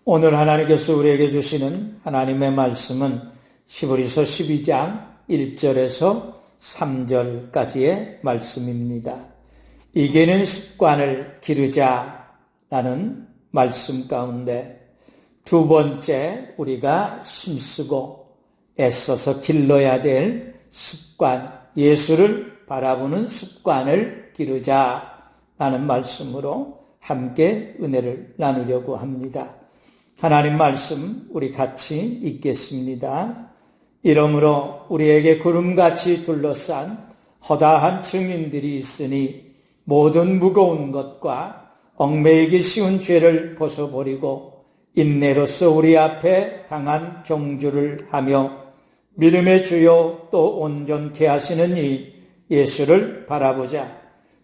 오늘 하나님께서 우리에게 주시는 하나님의 말씀은 히브리서 12장 1절에서 3절까지의 말씀입니다. 이기는 습관을 기르자라는 말씀 가운데 두 번째 우리가 힘쓰고 애써서 길러야 될 습관, 예수를 바라보는 습관을 기르자라는 말씀으로 함께 은혜를 나누려고 합니다. 하나님 말씀 우리 같이 읽겠습니다. 이러므로 우리에게 구름같이 둘러싼 허다한 증인들이 있으니 모든 무거운 것과 얽매이기 쉬운 죄를 벗어버리고 인내로서 우리 앞에 당한 경주를 하며 믿음의 주요 또 온전케 하시는 이 예수를 바라보자.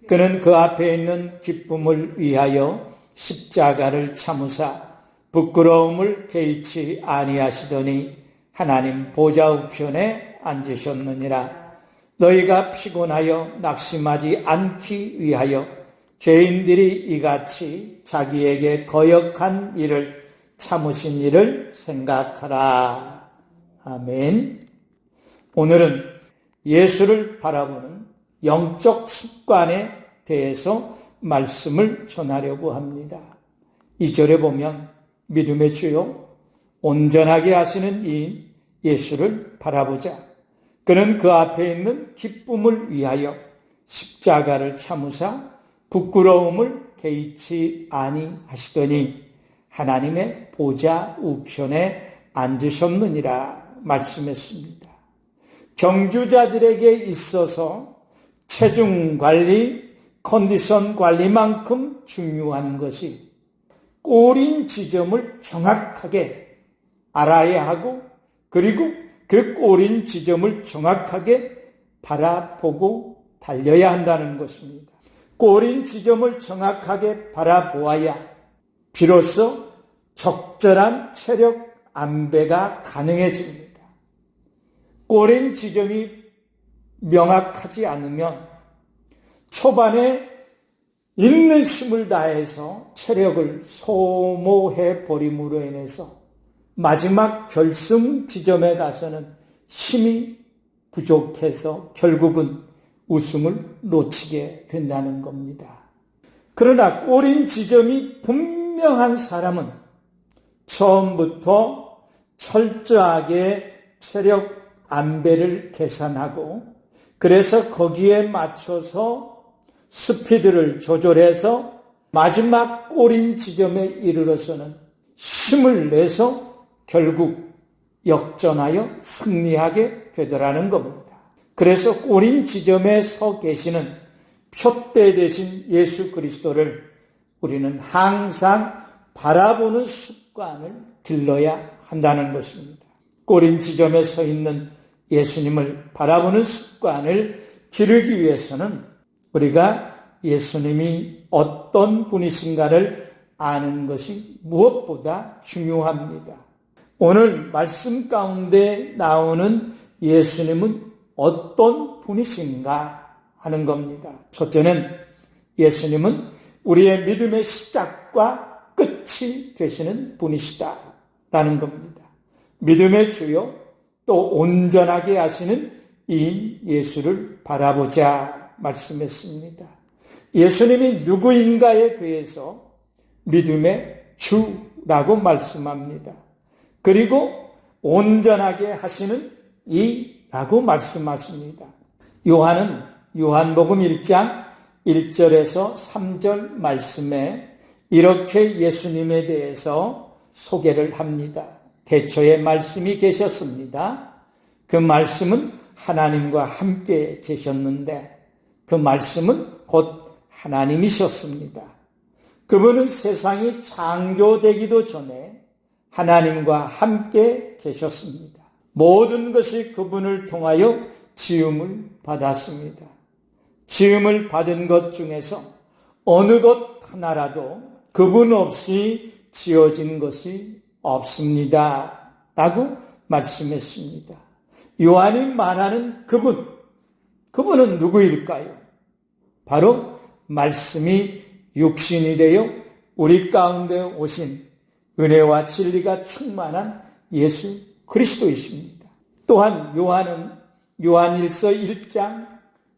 그는 그 앞에 있는 기쁨을 위하여 십자가를 참으사 부끄러움을 개의치 아니하시더니 하나님 보좌 우편에 앉으셨느니라. 너희가 피곤하여 낙심하지 않기 위하여 죄인들이 이같이 자기에게 거역한 일을 참으신 일을 생각하라. 아멘. 오늘은 예수를 바라보는 영적 습관에 대해서 말씀을 전하려고 합니다. 2절에 보면 믿음의 주요 온전하게 하시는 이인 예수를 바라보자. 그는 그 앞에 있는 기쁨을 위하여 십자가를 참으사 부끄러움을 개의치 아니하시더니 하나님의 보좌 우편에 앉으셨느니라 말씀했습니다. 경주자들에게 있어서 체중 관리, 컨디션 관리만큼 중요한 것이 꼬린 지점을 정확하게 알아야 하고 그리고 그 꼬린 지점을 정확하게 바라보고 달려야 한다는 것입니다. 꼬린 지점을 정확하게 바라보아야 비로소 적절한 체력 안배가 가능해집니다. 꼬린 지점이 명확하지 않으면 초반에 있는 힘을 다해서 체력을 소모해 버림으로 인해서 마지막 결승 지점에 가서는 힘이 부족해서 결국은 우승을 놓치게 된다는 겁니다. 그러나 꼬린 지점이 분명한 사람은 처음부터 철저하게 체력 안배를 계산하고 그래서 거기에 맞춰서 스피드를 조절해서 마지막 꼬린 지점에 이르러서는 힘을 내서 결국 역전하여 승리하게 되더라는 겁니다. 그래서 꼬린 지점에 서 계시는 표대 대신 예수 그리스도를 우리는 항상 바라보는 습관을 길러야 한다는 것입니다. 꼬린 지점에 서 있는 예수님을 바라보는 습관을 기르기 위해서는 우리가 예수님이 어떤 분이신가를 아는 것이 무엇보다 중요합니다. 오늘 말씀 가운데 나오는 예수님은 어떤 분이신가 하는 겁니다. 첫째는 예수님은 우리의 믿음의 시작과 끝이 되시는 분이시다라는 겁니다. 믿음의 주요 또 온전하게 하시는 이인 예수를 바라보자 말씀했습니다. 예수님이 누구인가에 대해서 믿음의 주라고 말씀합니다. 그리고 온전하게 하시는 이라고 말씀하십니다. 요한은 요한복음 1장 1절에서 3절 말씀에 이렇게 예수님에 대해서 소개를 합니다. 태초에 말씀이 계셨습니다. 그 말씀은 하나님과 함께 계셨는데 그 말씀은 곧 하나님이셨습니다. 그분은 세상이 창조되기도 전에 하나님과 함께 계셨습니다. 모든 것이 그분을 통하여 지음을 받았습니다. 지음을 받은 것 중에서 어느 것 하나라도 그분 없이 지어진 것이 없습니다. 라고 말씀했습니다. 요한이 말하는 그분은 누구일까요? 바로 말씀이 육신이 되어 우리 가운데 오신 은혜와 진리가 충만한 예수 그리스도이십니다. 또한 요한은 요한일서 1장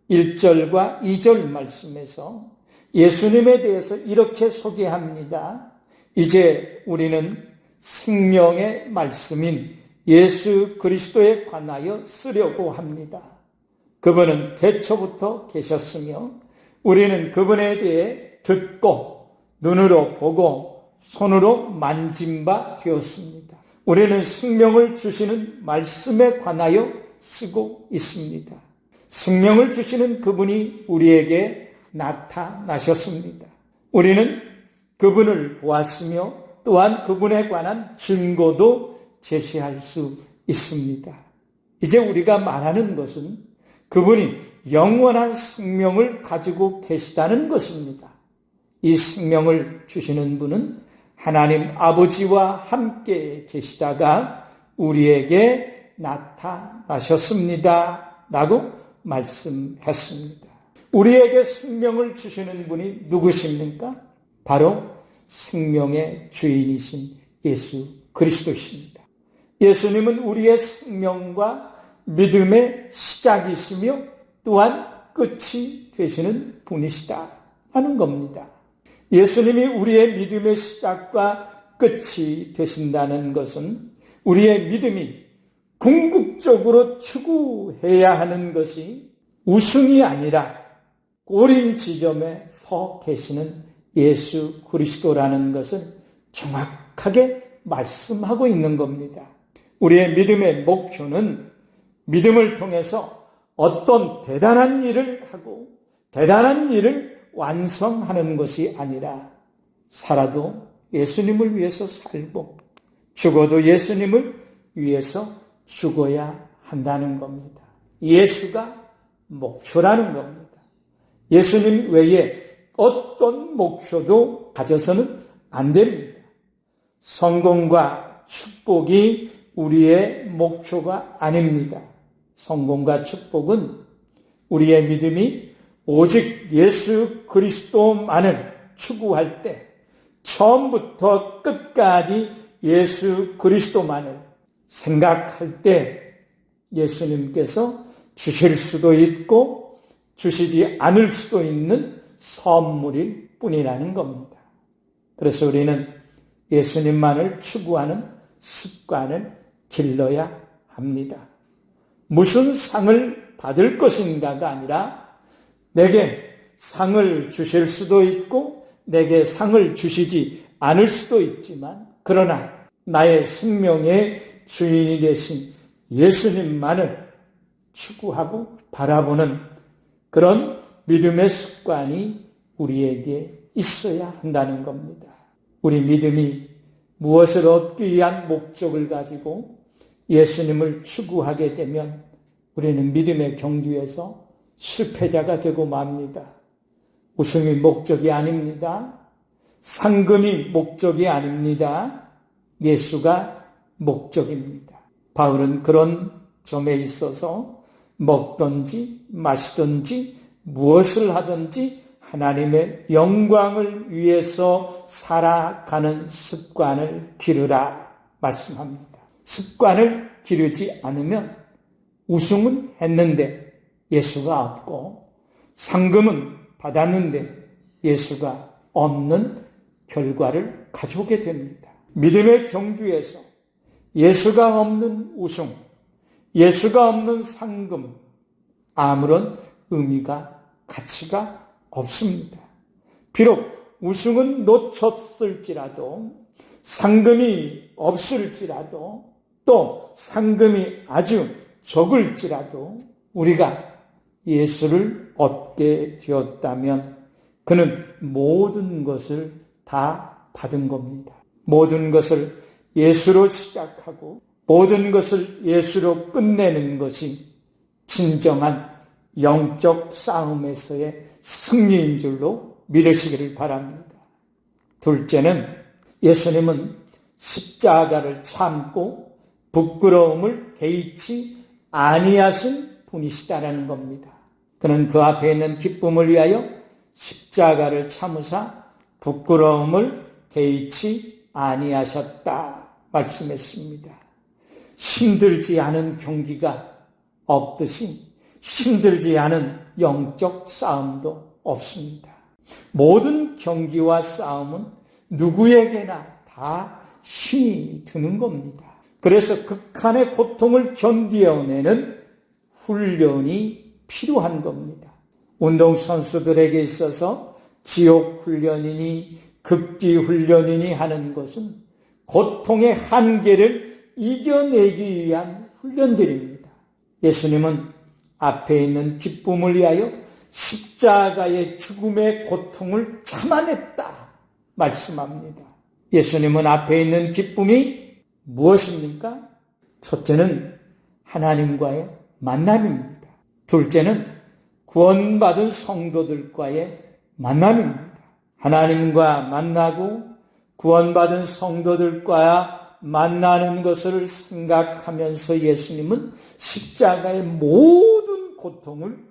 1절과 2절 말씀에서 예수님에 대해서 이렇게 소개합니다. 이제 우리는 생명의 말씀인 예수 그리스도에 관하여 쓰려고 합니다. 그분은 태초부터 계셨으며 우리는 그분에 대해 듣고 눈으로 보고 손으로 만진 바 되었습니다. 우리는 생명을 주시는 말씀에 관하여 쓰고 있습니다. 생명을 주시는 그분이 우리에게 나타나셨습니다. 우리는 그분을 보았으며 또한 그분에 관한 증거도 제시할 수 있습니다. 이제 우리가 말하는 것은 그분이 영원한 생명을 가지고 계시다는 것입니다. 이 생명을 주시는 분은 하나님 아버지와 함께 계시다가 우리에게 나타나셨습니다. 라고 말씀했습니다. 우리에게 생명을 주시는 분이 누구십니까? 바로 생명의 주인이신 예수 그리스도십니다. 예수님은 우리의 생명과 믿음의 시작이시며 또한 끝이 되시는 분이시다 하는 겁니다. 예수님이 우리의 믿음의 시작과 끝이 되신다는 것은 우리의 믿음이 궁극적으로 추구해야 하는 것이 우승이 아니라 꼬린 지점에 서 계시는 예수 그리스도라는 것을 정확하게 말씀하고 있는 겁니다. 우리의 믿음의 목표는 믿음을 통해서 어떤 대단한 일을 하고 대단한 일을 완성하는 것이 아니라 살아도 예수님을 위해서 살고 죽어도 예수님을 위해서 죽어야 한다는 겁니다. 예수가 목표라는 겁니다. 예수님 외에 어떤 목표도 가져서는 안 됩니다. 성공과 축복이 우리의 목표가 아닙니다. 성공과 축복은 우리의 믿음이 오직 예수 그리스도만을 추구할 때 처음부터 끝까지 예수 그리스도만을 생각할 때 예수님께서 주실 수도 있고 주시지 않을 수도 있는 선물일 뿐이라는 겁니다. 그래서 우리는 예수님만을 추구하는 습관을 길러야 합니다. 무슨 상을 받을 것인가가 아니라 내게 상을 주실 수도 있고 내게 상을 주시지 않을 수도 있지만 그러나 나의 생명의 주인이 되신 예수님만을 추구하고 바라보는 그런 믿음의 습관이 우리에게 있어야 한다는 겁니다. 우리 믿음이 무엇을 얻기 위한 목적을 가지고 예수님을 추구하게 되면 우리는 믿음의 경주에서 실패자가 되고 맙니다. 우승이 목적이 아닙니다. 상금이 목적이 아닙니다. 예수가 목적입니다. 바울은 그런 점에 있어서 먹든지 마시든지 무엇을 하든지 하나님의 영광을 위해서 살아가는 습관을 기르라 말씀합니다. 습관을 기르지 않으면 우승은 했는데 예수가 없고 상금은 받았는데 예수가 없는 결과를 가져오게 됩니다. 믿음의 경주에서 예수가 없는 우승, 예수가 없는 상금, 아무런 의미가 가치가 없습니다. 비록 우승은 놓쳤을지라도 상금이 없을지라도 또 상금이 아주 적을지라도 우리가 예수를 얻게 되었다면 그는 모든 것을 다 받은 겁니다. 모든 것을 예수로 시작하고 모든 것을 예수로 끝내는 것이 진정한 영적 싸움에서의 승리인 줄로 믿으시기를 바랍니다. 둘째는 예수님은 십자가를 참고 부끄러움을 개의치 아니하신 분이시다라는 겁니다. 그는 그 앞에 있는 기쁨을 위하여 십자가를 참으사 부끄러움을 개의치 아니하셨다 말씀했습니다. 힘들지 않은 경기가 없듯이 힘들지 않은 영적 싸움도 없습니다. 모든 경기와 싸움은 누구에게나 다 힘이 드는 겁니다. 그래서 극한의 고통을 견디어내는 훈련이 필요한 겁니다. 운동선수들에게 있어서 지옥 훈련이니 극기 훈련이니 하는 것은 고통의 한계를 이겨내기 위한 훈련들입니다. 예수님은 앞에 있는 기쁨을 위하여 십자가의 죽음의 고통을 참아냈다 말씀합니다. 예수님은 앞에 있는 기쁨이 무엇입니까? 첫째는 하나님과의 만남입니다. 둘째는 구원받은 성도들과의 만남입니다. 하나님과 만나고 구원받은 성도들과 만나는 것을 생각하면서 예수님은 십자가의 모든 고통을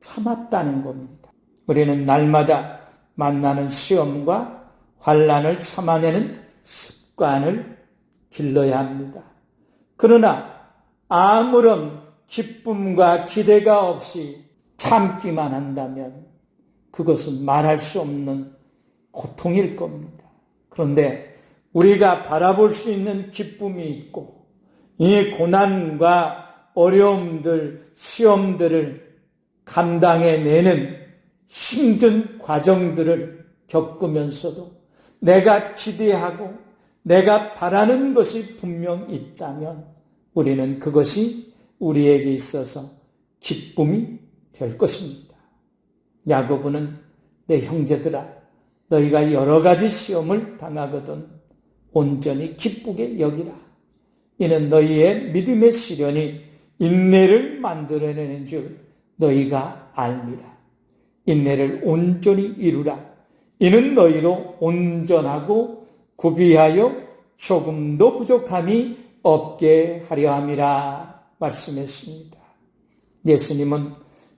참았다는 겁니다. 우리는 날마다 만나는 시험과 환난을 참아내는 습관을 길러야 합니다. 그러나 아무런 기쁨과 기대가 없이 참기만 한다면 그것은 말할 수 없는 고통일 겁니다. 그런데 우리가 바라볼 수 있는 기쁨이 있고 이 고난과 어려움들, 시험들을 감당해내는 힘든 과정들을 겪으면서도 내가 기대하고 내가 바라는 것이 분명 있다면 우리는 그것이 우리에게 있어서 기쁨이 될 것입니다. 야고보는 내 형제들아 너희가 여러 가지 시험을 당하거든 온전히 기쁘게 여기라. 이는 너희의 믿음의 시련이 인내를 만들어내는 줄 너희가 알미라. 인내를 온전히 이루라. 이는 너희로 온전하고 구비하여 조금도 부족함이 없게 하려 함이라 말씀했습니다. 예수님은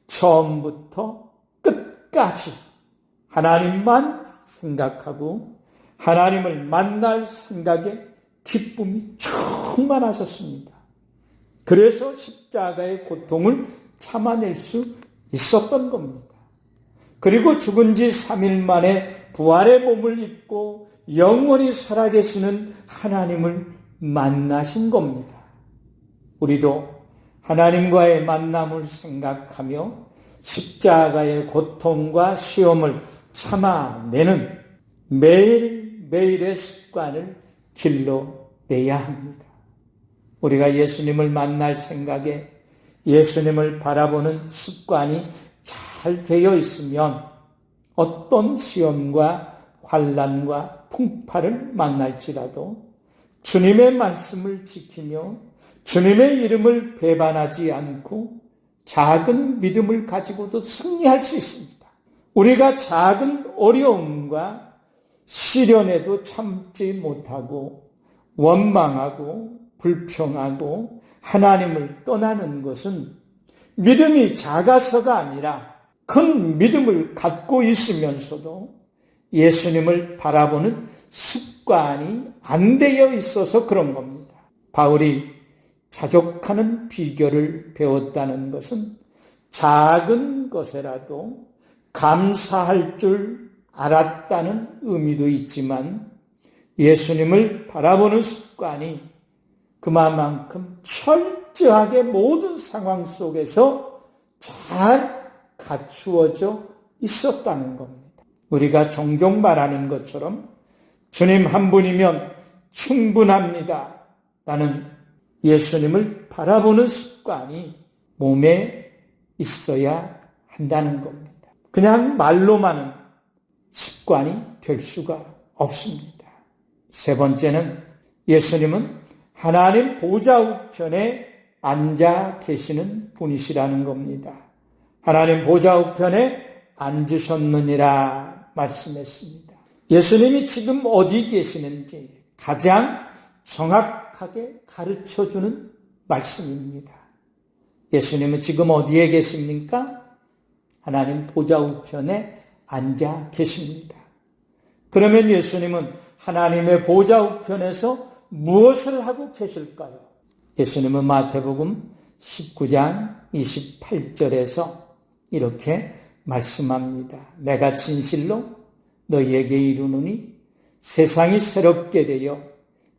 처음부터 끝까지 하나님만 생각하고 하나님을 만날 생각에 기쁨이 충만하셨습니다. 그래서 십자가의 고통을 참아낼 수 있었던 겁니다. 그리고 죽은 지 3일 만에 부활의 몸을 입고 영원히 살아계시는 하나님을 만나신 겁니다. 우리도 하나님과의 만남을 생각하며 십자가의 고통과 시험을 참아내는 매일매일의 습관을 길러내야 합니다. 우리가 예수님을 만날 생각에 예수님을 바라보는 습관이 잘 되어 있으면 어떤 시험과 환난과 풍파를 만날지라도 주님의 말씀을 지키며 주님의 이름을 배반하지 않고 작은 믿음을 가지고도 승리할 수 있습니다. 우리가 작은 어려움과 시련에도 참지 못하고 원망하고 불평하고 하나님을 떠나는 것은 믿음이 작아서가 아니라 큰 믿음을 갖고 있으면서도 예수님을 바라보는 습관이 안 되어 있어서 그런 겁니다. 바울이 자족하는 비결을 배웠다는 것은 작은 것에라도 감사할 줄 알았다는 의미도 있지만 예수님을 바라보는 습관이 그만큼 철저하게 모든 상황 속에서 잘 갖추어져 있었다는 겁니다. 우리가 종종 말하는 것처럼 주님 한 분이면 충분합니다. 라는 예수님을 바라보는 습관이 몸에 있어야 한다는 겁니다. 그냥 말로만은 습관이 될 수가 없습니다. 세 번째는 예수님은 하나님 보좌 우편에 앉아 계시는 분이시라는 겁니다. 하나님 보좌 우편에 앉으셨느니라 말씀했습니다. 예수님이 지금 어디 계시는지 가장 정확하게 가르쳐주는 말씀입니다. 예수님은 지금 어디에 계십니까? 하나님 보좌 우편에 앉아 계십니다. 그러면 예수님은 하나님의 보좌 우편에서 무엇을 하고 계실까요? 예수님은 마태복음 19장 28절에서 이렇게 말씀합니다. 내가 진실로 너희에게 이르노니 세상이 새롭게 되어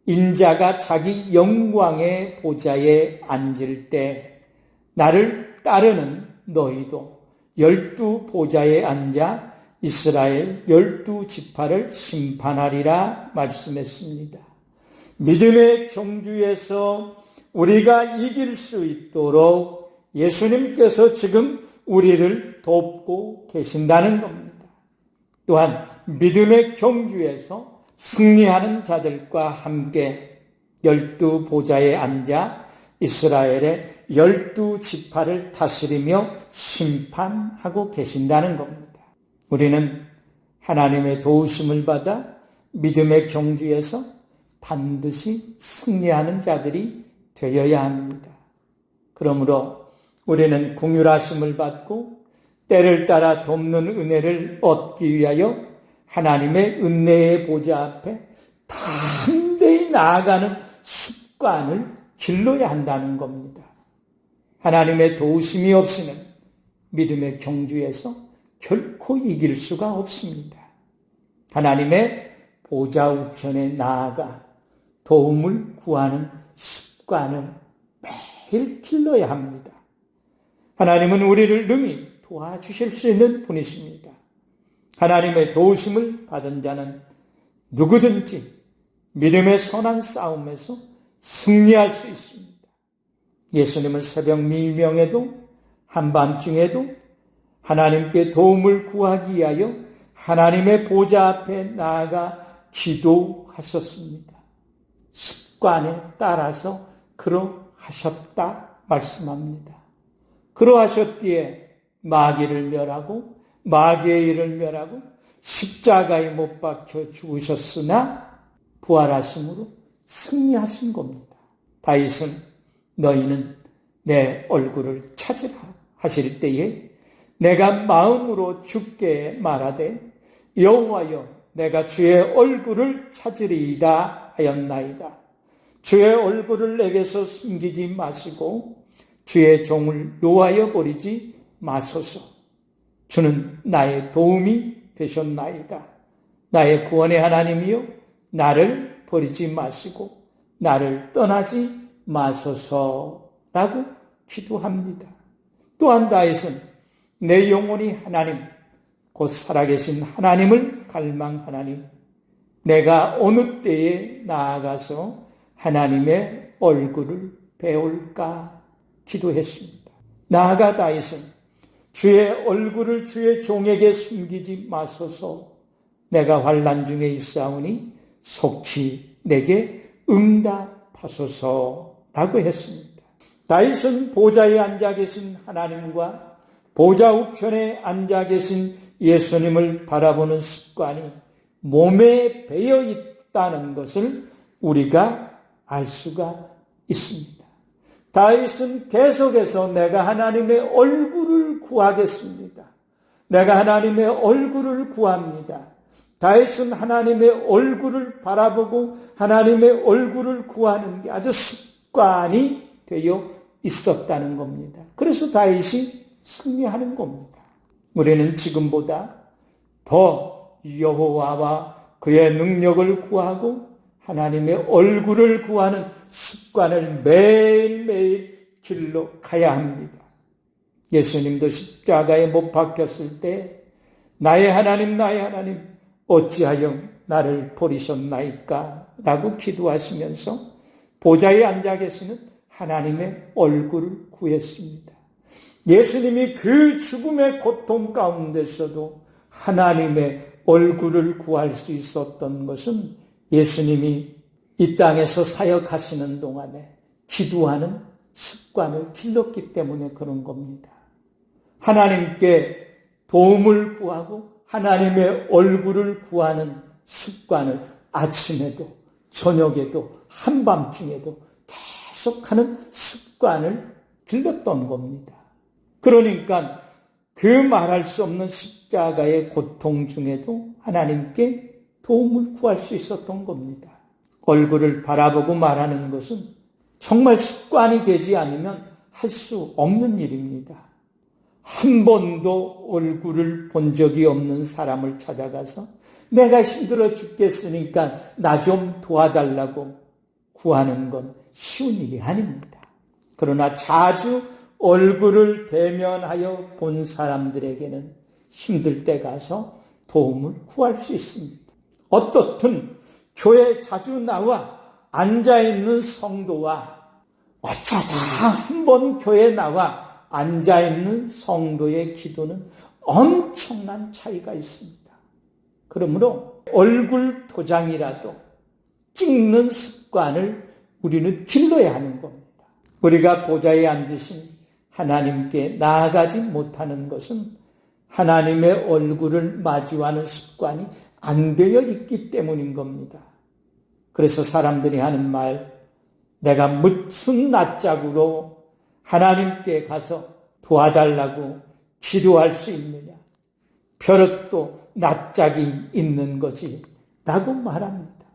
인자가 자기 영광의 보좌에 앉을 때 나를 따르는 너희도 12 보좌에 앉아 이스라엘 12 지파를 심판하리라 말씀했습니다. 믿음의 경주에서 우리가 이길 수 있도록 예수님께서 지금 우리를 돕고 계신다는 겁니다. 또한 믿음의 경주에서 승리하는 자들과 함께 12 보좌에 앉아 이스라엘의 12 지파를 다스리며 심판하고 계신다는 겁니다. 우리는 하나님의 도우심을 받아 믿음의 경주에서 반드시 승리하는 자들이 되어야 합니다. 그러므로 우리는 긍휼하심을 받고 때를 따라 돕는 은혜를 얻기 위하여 하나님의 은혜의 보좌 앞에 담대히 나아가는 습관을 길러야 한다는 겁니다. 하나님의 도우심이 없이는 믿음의 경주에서 결코 이길 수가 없습니다. 하나님의 보좌 우편에 나아가 도움을 구하는 습관을 매일 길러야 합니다. 하나님은 우리를 능히 도와주실 수 있는 분이십니다. 하나님의 도우심을 받은 자는 누구든지 믿음의 선한 싸움에서 승리할 수 있습니다. 예수님은 새벽 미명에도 한밤중에도 하나님께 도움을 구하기 위하여 하나님의 보좌 앞에 나아가 기도하셨습니다. 습관에 따라서 그러하셨다 말씀합니다. 그러하셨기에 마귀를 멸하고 마귀의 일을 멸하고 십자가에 못 박혀 죽으셨으나 부활하심으로 승리하신 겁니다. 다윗은 너희는 내 얼굴을 찾으라 하실 때에 내가 마음으로 주께 말하되 여호와여 내가 주의 얼굴을 찾으리이다 하였나이다. 주의 얼굴을 내게서 숨기지 마시고 주의 종을 노하여 버리지 마소서. 주는 나의 도움이 되셨나이다. 나의 구원의 하나님이여 나를 버리지 마시고 나를 떠나지 마소서라고 기도합니다. 또한 다윗은 내 영혼이 하나님 곧 살아계신 하나님을 갈망하나니 내가 어느 때에 나아가서 하나님의 얼굴을 배울까 기도했습니다. 나아가 다윗은 주의 얼굴을 주의 종에게 숨기지 마소서. 내가 환난 중에 있사오니 속히 내게 응답하소서라고 했습니다. 다윗은 보좌에 앉아 계신 하나님과 보좌 우편에 앉아 계신 예수님을 바라보는 습관이 몸에 배어 있다는 것을 우리가 알 수가 있습니다. 다윗은 계속해서 내가 하나님의 얼굴을 구하겠습니다. 내가 하나님의 얼굴을 구합니다. 다윗은 하나님의 얼굴을 바라보고 하나님의 얼굴을 구하는 게 아주 습관이 되어 있었다는 겁니다. 그래서 다윗이 승리하는 겁니다. 우리는 지금보다 더 여호와와 그의 능력을 구하고 하나님의 얼굴을 구하는 습관을 매일매일 길러 가야 합니다. 예수님도 십자가에 못 박혔을 때 나의 하나님 나의 하나님 어찌하여 나를 버리셨나이까 라고 기도하시면서 보좌에 앉아 계시는 하나님의 얼굴을 구했습니다. 예수님이 그 죽음의 고통 가운데서도 하나님의 얼굴을 구할 수 있었던 것은 예수님이 이 땅에서 사역하시는 동안에 기도하는 습관을 길렀기 때문에 그런 겁니다. 하나님께 도움을 구하고 하나님의 얼굴을 구하는 습관을 아침에도 저녁에도 한밤중에도 계속하는 습관을 길렀던 겁니다. 그러니까 그 말할 수 없는 십자가의 고통 중에도 하나님께 도움을 구할 수 있었던 겁니다. 얼굴을 바라보고 말하는 것은 정말 습관이 되지 않으면 할 수 없는 일입니다. 한 번도 얼굴을 본 적이 없는 사람을 찾아가서 내가 힘들어 죽겠으니까 나 좀 도와달라고 구하는 건 쉬운 일이 아닙니다. 그러나 자주 얼굴을 대면하여 본 사람들에게는 힘들 때 가서 도움을 구할 수 있습니다. 어떻든 교회에 자주 나와 앉아있는 성도와 어쩌다 한번 교회에 나와 앉아있는 성도의 기도는 엄청난 차이가 있습니다. 그러므로 얼굴 도장이라도 찍는 습관을 우리는 길러야 하는 겁니다. 우리가 보좌에 앉으신 하나님께 나아가지 못하는 것은 하나님의 얼굴을 마주하는 습관이 안 되어 있기 때문인 겁니다. 그래서 사람들이 하는 말, 내가 무슨 낯짝으로 하나님께 가서 도와달라고 기도할 수 있느냐. 벼락도 낯짝이 있는 거지 라고 말합니다.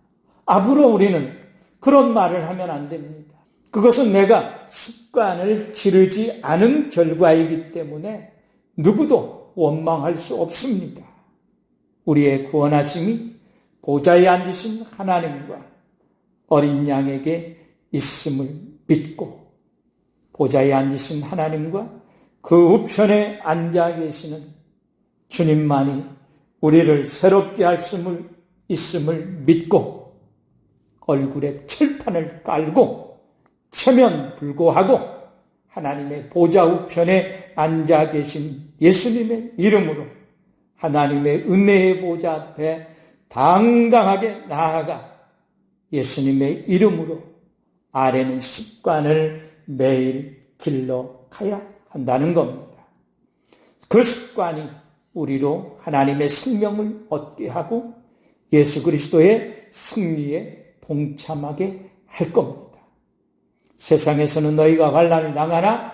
앞으로 우리는 그런 말을 하면 안 됩니다. 그것은 내가 습관을 기르지 않은 결과이기 때문에 누구도 원망할 수 없습니다. 우리의 구원하심이 보좌에 앉으신 하나님과 어린 양에게 있음을 믿고 보좌에 앉으신 하나님과 그 우편에 앉아 계시는 주님만이 우리를 새롭게 할 수 있음을 믿고 얼굴에 철판을 깔고 체면 불고하고 하나님의 보좌 우편에 앉아 계신 예수님의 이름으로 하나님의 은혜의 보좌 앞에 당당하게 나아가 예수님의 이름으로 아래는 습관을 매일 길러 가야 한다는 겁니다. 그 습관이 우리로 하나님의 생명을 얻게 하고 예수 그리스도의 승리에 동참하게 할 겁니다. 세상에서는 너희가 환난을 당하나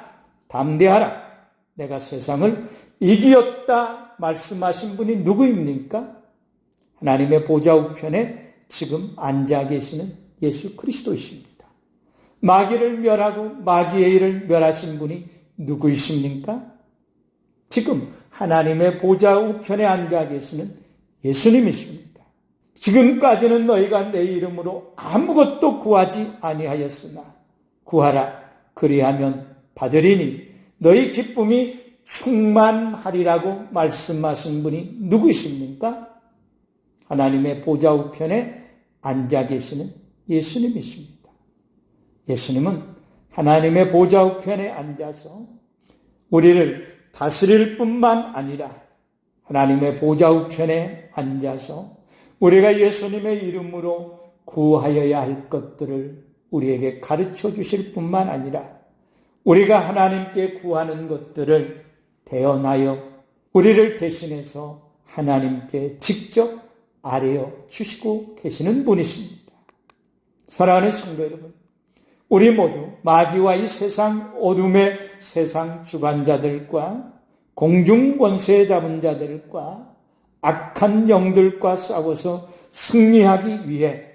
담대하라. 내가 세상을 이기었다 말씀하신 분이 누구입니까? 하나님의 보좌 우편에 지금 앉아 계시는 예수 그리스도이십니다. 마귀를 멸하고 마귀의 일을 멸하신 분이 누구이십니까? 지금 하나님의 보좌 우편에 앉아 계시는 예수님이십니다. 지금까지는 너희가 내 이름으로 아무것도 구하지 아니하였으나 구하라 그리하면 받으리니 너희 기쁨이 충만하리라고 말씀하신 분이 누구이십니까? 하나님의 보좌 우편에 앉아 계시는 예수님이십니다. 예수님은 하나님의 보좌 우편에 앉아서 우리를 다스릴 뿐만 아니라 하나님의 보좌 우편에 앉아서 우리가 예수님의 이름으로 구하여야 할 것들을 우리에게 가르쳐 주실 뿐만 아니라 우리가 하나님께 구하는 것들을 대언하여 우리를 대신해서 하나님께 직접 아뢰어 주시고 계시는 분이십니다. 사랑하는 성도 여러분, 우리 모두 마귀와 이 세상 어둠의 세상 주관자들과 공중 권세 잡은 자들과 악한 영들과 싸워서 승리하기 위해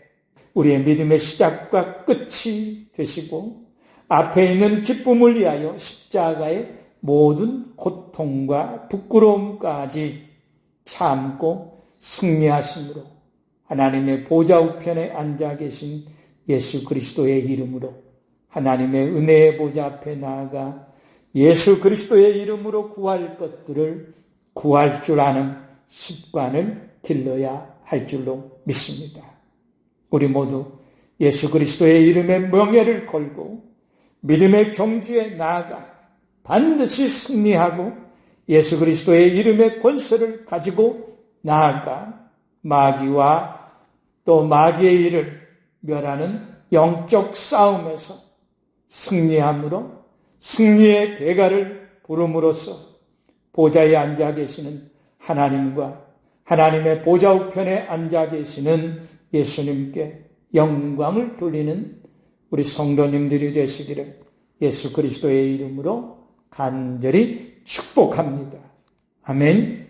우리의 믿음의 시작과 끝이 되시고 앞에 있는 기쁨을 위하여 십자가의 모든 고통과 부끄러움까지 참고 승리하심으로 하나님의 보좌 우편에 앉아 계신 예수 그리스도의 이름으로 하나님의 은혜의 보좌 앞에 나아가 예수 그리스도의 이름으로 구할 것들을 구할 줄 아는 습관을 길러야 할 줄로 믿습니다. 우리 모두 예수 그리스도의 이름에 명예를 걸고 믿음의 경주에 나아가 반드시 승리하고 예수 그리스도의 이름의 권세를 가지고 나아가 마귀와 또 마귀의 일을 멸하는 영적 싸움에서 승리함으로 승리의 대가를 부름으로써 보좌에 앉아 계시는 하나님과 하나님의 보좌 우편에 앉아 계시는 예수님께 영광을 돌리는 우리 성도님들이 되시기를 예수 그리스도의 이름으로 간절히 축복합니다. 아멘.